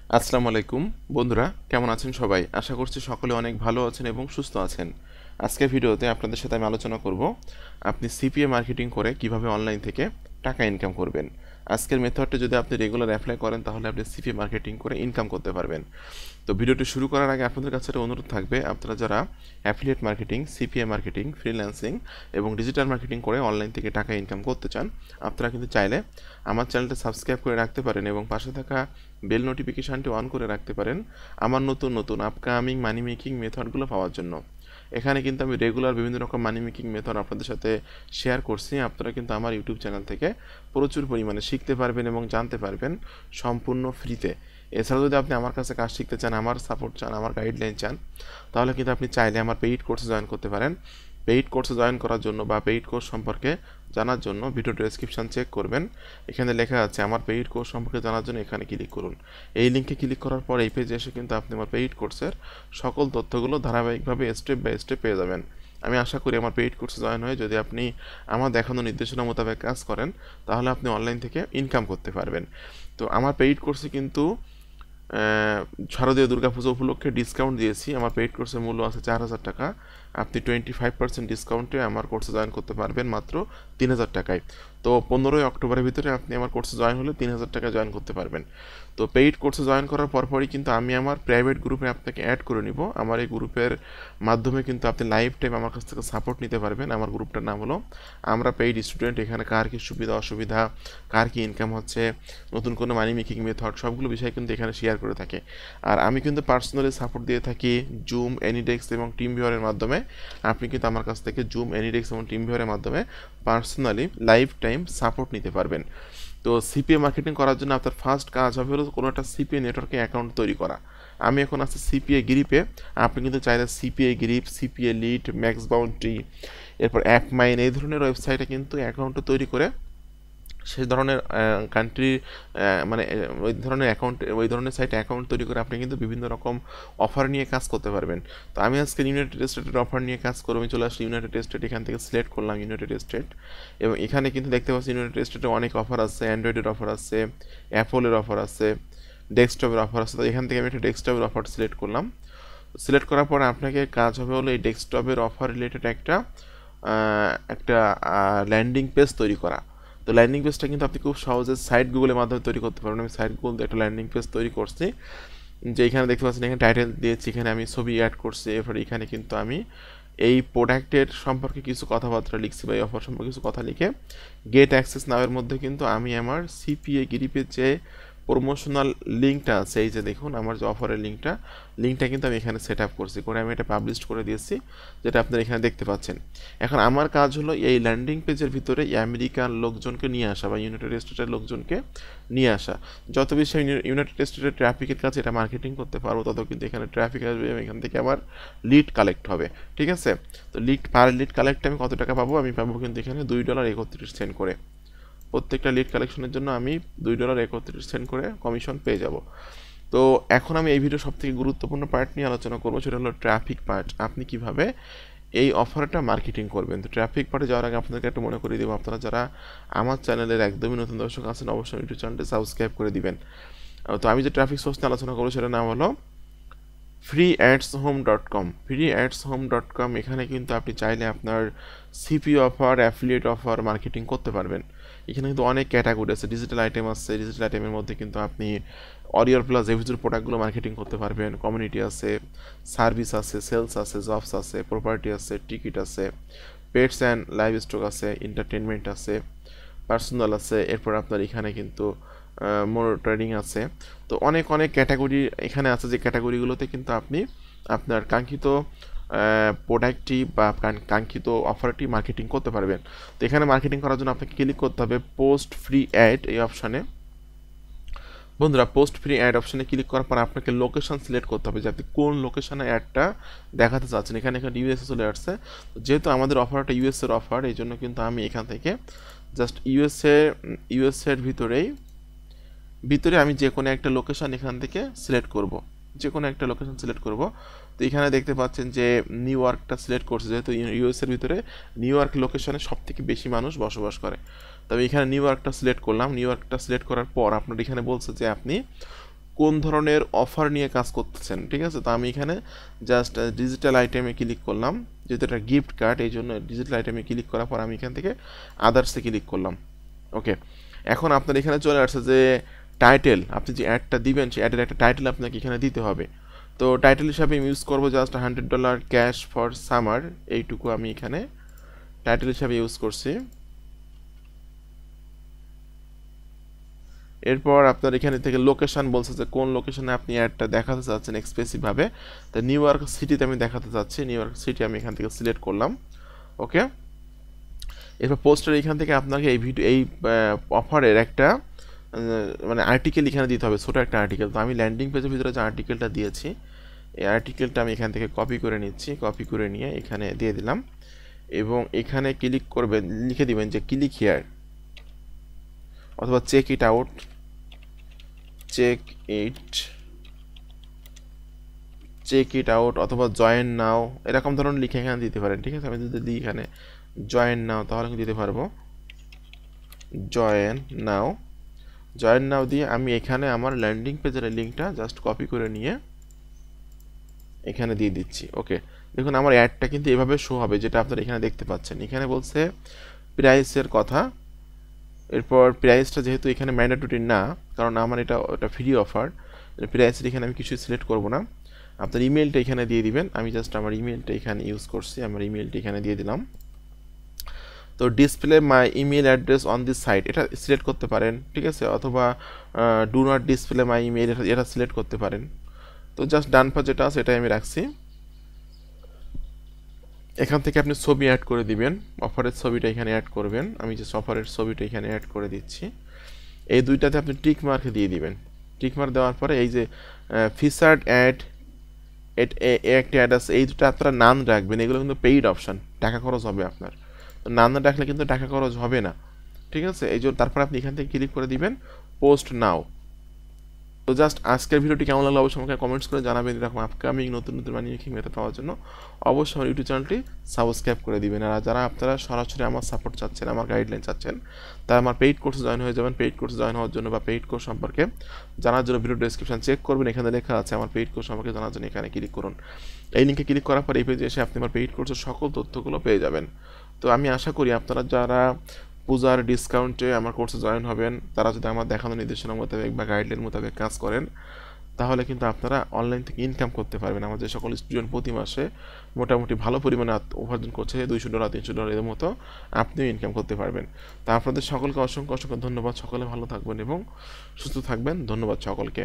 আসসালামু আলাইকুম বন্ধুরা, কেমন আছেন সবাই? আশা করছি সকলে অনেক ভালো আছেন এবং সুস্থ আছেন। আজকের ভিডিওতে আপনাদের সাথে আমি আলোচনা করব আপনি সিপিএ মার্কেটিং করে কিভাবে অনলাইন থেকে টাকা ইনকাম করবেন। আজকের মেথডটা যদি আপনি রেগুলার অ্যাপ্লাই করেন তাহলে আপনি সিপিএ মার্কেটিং করে ইনকাম করতে পারবেন। তো ভিডিওটি শুরু করার আগে আপনাদের কাছে একটা অনুরোধ থাকবে, আপনারা যারা affiliate marketing, CPA marketing, freelancing এবং ডিজিটাল মার্কেটিং করে অনলাইন থেকে টাকা ইনকাম করতে চান, আপনারা কিন্তু চাইলে আমার চ্যানেলটা সাবস্ক্রাইব করে রাখতে পারেন এবং পাশে থাকা বেল নোটিফিকেশানটি অন করে রাখতে পারেন আমার নতুন নতুন আপকামিং মানি মেকিং মেথডগুলো পাওয়ার জন্য। এখানে কিন্তু আমি রেগুলার বিভিন্ন রকম মানি মেকিং মেথড আপনাদের সাথে শেয়ার করছি। আপনারা কিন্তু আমার ইউটিউব চ্যানেল থেকে প্রচুর পরিমাণে শিখতে পারবেন এবং জানতে পারবেন সম্পূর্ণ ফ্রিতে। এছাড়াও যদি আপনি আমার কাছে কাজ শিখতে চান, আমার সাপোর্ট চান, আমার গাইডলাইন চান, তাহলে কিন্তু আপনি চাইলে আমার পেইড কোর্সে জয়েন করতে পারেন। পেইড কোর্সে জয়েন করার জন্য বা পেইড কোর্স সম্পর্কে জানার জন্য ভিডিও ডেসক্রিপশন চেক করবেন। এখানে লেখা আছে আমার পেইড কোর্স সম্পর্কে জানার জন্য এখানে ক্লিক করুন। এই লিঙ্কে ক্লিক করার পর এই পেজে এসে কিন্তু আপনি আমার পেইড কোর্সের সকল তথ্যগুলো ধারাবাহিকভাবে স্টেপ বাই স্টেপ পেয়ে যাবেন। আমি আশা করি আমার পেইড কোর্সে জয়েন হয়ে যদি আপনি আমার দেখানো নির্দেশনা মোতাবেক কাজ করেন তাহলে আপনি অনলাইন থেকে ইনকাম করতে পারবেন। তো আমার পেইড কোর্সে কিন্তু শারদীয় দুর্গাপুজো উপলক্ষে ডিসকাউন্ট দিয়েছি। আমার পেইড কোর্সের মূল্য আছে 4,000 টাকা। আপনি 25% ডিসকাউন্টে আমার কোর্সে জয়েন করতে পারবেন মাত্র 3,000 টাকায়। তো 15ই অক্টোবরের ভিতরে আপনি আমার কোর্সে জয়েন হলে 3,000 টাকায় জয়েন করতে পারবেন। তো পেইড কোর্সে জয়েন করার পরপরই কিন্তু আমি আমার প্রাইভেট গ্রুপে আপনাকে অ্যাড করে নিব। আমার এই গ্রুপের মাধ্যমে কিন্তু আপনি লাইফ টাইম আমার কাছ থেকে সাপোর্ট নিতে পারবেন। আমার গ্রুপটার নাম হলো আমরা পেইড স্টুডেন্ট। এখানে কার কী সুবিধা অসুবিধা, কার কী ইনকাম হচ্ছে, নতুন কোনো মানি মেকিং মেথড, সবগুলো বিষয় কিন্তু এখানে শেয়ার করে থাকে। আর আমি কিন্তু পার্সোনালি সাপোর্ট দিয়ে থাকি জুম, এনিডেক্স এবং টিম ভিউয়ারের মাধ্যমে। আপনি কিন্তু আমার কাছ থেকে জুম, এনিডেক্স এবং টিম ভিউয়ারের মাধ্যমে পার্সোনালি লাইফ টাইম সাপোর্ট নিতে পারবেন। তো সিপিএ মার্কেটিং করার জন্য আপনার ফার্স্ট কাজ হবে হলো কোনো একটা সিপিএ নেটওয়ার্কে অ্যাকাউন্ট তৈরি করা। আমি এখন আছি সিপিএ গ্রিপে। আপনি কিন্তু চাইলে CPA grip, CPA lead, max boundary, এরপর অ্যাপমাইন এই ধরনের ওয়েবসাইটে কিন্তু অ্যাকাউন্ট তৈরি করে সেই ধরনের কান্ট্রি মানে ওই ধরনের অ্যাকাউন্ট, ওই ধরনের সাইটে অ্যাকাউন্ট তৈরি করে আপনি কিন্তু বিভিন্ন রকম অফার নিয়ে কাজ করতে পারবেন। তো আমি আজকে ইউনাইটেড স্টেটের অফার নিয়ে কাজ করবো। আমি চলে আসছি ইউনাইটেড স্টেট, এখান থেকে সিলেক্ট করলাম ইউনাইটেড স্টেট এবং এখানে কিন্তু দেখতে পাচ্ছি ইউনাইটেড স্টেটে অনেক অফার আছে। অ্যান্ড্রয়েডের অফার আছে, অ্যাপলের অফার আছে, ডেস্কটপের অফার আছে। তো এখান থেকে আমি একটা ডেস্কটপের অফার সিলেক্ট করলাম। সিলেক্ট করার পরে আপনাকে কাজ হবে হলো এই ডেস্কটপের অফার রিলেটেড একটা ল্যান্ডিং পেজ তৈরি করা। তো ল্যান্ডিং পেজটা কিন্তু আপনি খুব সহজে সাইট গুগলের মাধ্যমে তৈরি করতে পারবেন। আমি সাইট গুগল দিয়ে একটা ল্যান্ডিং পেজ তৈরি করছি, যে এখানে দেখতে পাচ্ছেন এখানে টাইটেল দিয়েছি, এখানে আমি ছবি অ্যাড করছি। এরপরে এখানে কিন্তু আমি এই প্রোডাক্টের সম্পর্কে কিছু কথাবার্তা লিখছি বা এই অফার সম্পর্কে কিছু কথা লিখে গেট অ্যাক্সেস নাওয়ের মধ্যে কিন্তু আমি আমার সিপিএ গ্রিপের যে প্রমোশনাল লিঙ্কটা আছে, এই যে দেখুন আমার যে অফারের লিঙ্কটা কিন্তু আমি এখানে সেট আপ করছি, করে আমি এটা পাবলিশ করে দিয়েছি, যেটা আপনারা এখানে দেখতে পাচ্ছেন। এখন আমার কাজ হলো এই ল্যান্ডিং পেজের ভিতরে আমেরিকান লোকজনকে নিয়ে আসা বা ইউনাইটেড স্টেটের লোকজনকে নিয়ে আসা। যত বেশি ইউনাইটেড স্টেটের ট্রাফিকের কাছে এটা মার্কেটিং করতে পারবো তত কিন্তু এখানে ট্রাফিক আসবে এবং এখান থেকে আমার লিড কালেক্ট হবে। ঠিক আছে? তো পার লিড কালেক্টে আমি কত টাকা পাবো? আমি পাবো কিন্তু এখানে $2.31 করে। প্রত্যেকটা লিড কালেকশনের জন্য আমি $2.31 করে কমিশন পেয়ে যাব। তো এখন আমি এই ভিডিও সবথেকে গুরুত্বপূর্ণ পার্ট নিয়ে আলোচনা করবো, সেটা হলো ট্রাফিক পার্ট। আপনি কিভাবে এই অফারটা মার্কেটিং করবেন। তো ট্রাফিক পার্টে যাওয়ার আগে আপনাদেরকে একটা মনে করে দেবো, আপনারা যারা আমার চ্যানেলের একদমই নতুন দর্শক আছেন অবশ্যই ইউটিউব চ্যানেলটি সাবস্ক্রাইব করে দিবেন। তো আমি যে ট্রাফিক সোর্স নিয়ে আলোচনা করবো সেটার নাম হলো freeadshome.com। freeadshome.com এখানে কিন্তু আপনি চাইলে আপনার CP offer, affiliate offer marketing করতে পারবেন। এখানে কিন্তু অনেক ক্যাটাগরি আছে, ডিজিটাল আইটেম আছে। ডিজিটাল আইটেমের মধ্যে কিন্তু আপনি অরিয়র প্লাস এভিজুর প্রোডাক্টগুলো মার্কেটিং করতে পারবেন। কমিউনিটি আছে, সার্ভিস আছে, সেলস আছে, জবস আছে, প্রপার্টি আছে, টিকিট আছে, পেটস অ্যান্ড লাইভ স্টক আছে, এন্টারটেনমেন্ট আছে, পার্সোনাল আছে। এরপর আপনার এখানে কিন্তু মোর ট্রেডিং আছে। তো অনেক অনেক ক্যাটাগরি এখানে আছে, যে ক্যাটাগরিগুলোতে কিন্তু আপনি আপনার কাঙ্ক্ষিত প্রোডাক্টটি বা কাঙ্ক্ষিত অফারটি মার্কেটিং করতে পারবেন। তো এখানে মার্কেটিং করার জন্য আপনাকে ক্লিক করতে হবে পোস্ট ফ্রি অ্যাড এই অপশানে। বন্ধুরা, পোস্ট ফ্রি অ্যাড অপশানে ক্লিক করার পর আপনাকে লোকেশন সিলেক্ট করতে হবে যে আপনি কোন লোকেশনে অ্যাডটা দেখাতে চাচ্ছেন। এখানে ইউএসএ চলে আসছে। যেহেতু আমাদের অফারটা ইউএসএর অফার, এই জন্য কিন্তু আমি এখান থেকে জাস্ট ইউএসএর ভিতরে আমি যে কোনো একটা লোকেশন এখান থেকে সিলেক্ট করব, যে কোনো একটা লোকেশন সিলেক্ট করব। তো এখানে দেখতে পাচ্ছেন যে নিউ ইয়র্কটা সিলেক্ট করছে, যেহেতু ইউএসের ভিতরে নিউ ইয়র্ক লোকেশনে সবথেকে বেশি মানুষ বসবাস করে। তবে এখানে নিউ ইয়র্কটা সিলেক্ট করলাম। নিউ ইয়র্কটা সিলেক্ট করার পর আপনার এখানে বলছে যে আপনি কোন ধরনের অফার নিয়ে কাজ করতেছেন, ঠিক আছে। তো আমি এখানে জাস্ট ডিজিটাল আইটেমে ক্লিক করলাম, যেহেতু এটা গিফট কার্ড এই জন্য ডিজিটাল আইটেমে ক্লিক করার পর আমি এখান থেকে আদার্সে ক্লিক করলাম। ওকে, এখন আপনার এখানে চলে আসছে যে টাইটেল, আপনি যে অ্যাডটা দিবেন সেই অ্যাডের একটা টাইটেল আপনাকে এখানে দিতে হবে। তো টাইটেল হিসাবে আমি ইউজ করবো জাস্ট $100 ক্যাশ ফর সামার, এইটুকু আমি এখানে টাইটেল হিসাবে ইউজ করছি। এরপর আপনার এখানে থেকে লোকেশন বলছে যে কোন লোকেশনে আপনি অ্যাডটা দেখাতে চাচ্ছেন এক্সপ্রেসিভভাবে। তো নিউ ইয়র্ক সিটিতে আমি দেখাতে চাচ্ছি, নিউ ইয়র্ক সিটি আমি এখান থেকে সিলেক্ট করলাম। ওকে, এরপর পোস্টার এখান থেকে আপনাকে এই অফারের একটা মানে আর্টিকেল এখানে দিতে হবে, ছোটো একটা আর্টিকেল। তো আমি ল্যান্ডিং পেজের ভিতরে যে আর্টিকেলটা দিয়েছি এই আর্টিকেলটা আমি এখান থেকে কপি করে নিচ্ছি, কপি করে নিয়ে এখানে দিয়ে দিলাম এবং এখানে ক্লিক করবেন, লিখে দিবেন যে ক্লিক হিয়ার অথবা check it out, check it out অথবা জয়েন নাও, এরকম ধরনের লিখে এখানে দিতে পারেন, ঠিক আছে। আমি যদি দিই এখানে জয়েন নাও তাহলে আমি দিতে পারবো জয়েন নাও দিয়ে আমি এখানে আমার ল্যান্ডিং পেজের লিঙ্কটা জাস্ট কপি করে নিয়ে এখানে দিয়ে দিচ্ছি। ওকে, দেখুন আমার অ্যাডটা কিন্তু এভাবে শো হবে, যেটা আপনারা এখানে দেখতে পাচ্ছেন। এখানে বলছে প্রাইসের কথা, এরপর প্রাইসটা যেহেতু এখানে ম্যান্ডেটরি না, কারণ আমার এটা ফ্রি অফার, প্রাইসের এখানে আমি কিছু সিলেক্ট করব না। আপনার ইমেলটা এখানে দিয়ে দিবেন, আমি জাস্ট আমার ইমেলটা এখানে ইউজ করছি, আমার ইমেলটা এখানে দিয়ে দিলাম। তো display my email address on this site এটা সিলেক্ট করতে পারেন, ঠিক আছে, অথবা do not display my email এটা সিলেক্ট করতে পারেন। তো জাস্ট ডান পাশে যেটা আছে এটাই আমি রাখছি। এখান থেকে আপনি ছবি অ্যাড করে দিবেন, অফারের ছবিটা এখানে অ্যাড করবেন, আমি যে অফারের ছবিটা এখানে অ্যাড করে দিচ্ছি। এই দুইটাতে আপনি টিক মার্ক দিয়ে দিবেন। টিক মার্ক দেওয়ার পরে এই যে ফিচার্ড অ্যাড একটা অ্যাড আছে, এই দুটো আপনারা নাম রাখবেন, এগুলো কিন্তু পেইড অপশান, টাকা খরচ হবে আপনার। তো নাম না রাখলে কিন্তু টাকা খরচ হবে না, ঠিক আছে। এই জন্য তারপর আপনি এখান থেকে ক্লিক করে দিবেন পোস্ট নাও। তো জাস্ট আজকের ভিডিওটি কেমন লাগলো অবশ্যই আমাকে কমেন্টস করে জানাবেন। এরকম আপকামিং নতুন নতুন মানিমেকিং মেথড পাওয়ার জন্য অবশ্যই আমার ইউটিউব চ্যানেলটি সাবস্ক্রাইব করে দিবেন। আর যারা আপনারা সরাসরি আমার সাপোর্ট চাচ্ছেন, আমার গাইডলাইন চাচ্ছেন, তারা আমার পেইড কোর্সে জয়েন হয়ে যাবেন। পেইড কোর্সে জয়েন হওয়ার জন্য বা পেইড কোর্স সম্পর্কে জানার জন্য ভিডিও ডেসক্রিপশন চেক করবেন, এখানে লেখা আছে আমার পেইড কোর্স সম্পর্কে জানার জন্য এখানে ক্লিক করুন। এই লিঙ্কে ক্লিক করার পর এই পেজে এসে আপনি আমার পেইড কোর্সের সকল তথ্যগুলো পেয়ে যাবেন। তো আমি আশা করি আপনারা যারা পূজার ডিসকাউন্টে আমার কোর্সে জয়েন হবেন, তারা যদি আমার দেখানো নির্দেশনা মোতাবেক বা গাইডলাইন মোতাবেক কাজ করেন, তাহলে কিন্তু আপনারা অনলাইন থেকে ইনকাম করতে পারবেন। আমার যে সকল স্টুডেন্ট প্রতি মাসে মোটামুটি ভালো পরিমাণে উপার্জন করছে, $200 $300 এর মতো, আপনিও ইনকাম করতে পারবেন। তা আপনাদের সকলকে অসংখ্য অসংখ্য ধন্যবাদ। সকলে ভালো থাকবেন এবং সুস্থ থাকবেন। ধন্যবাদ সকলকে।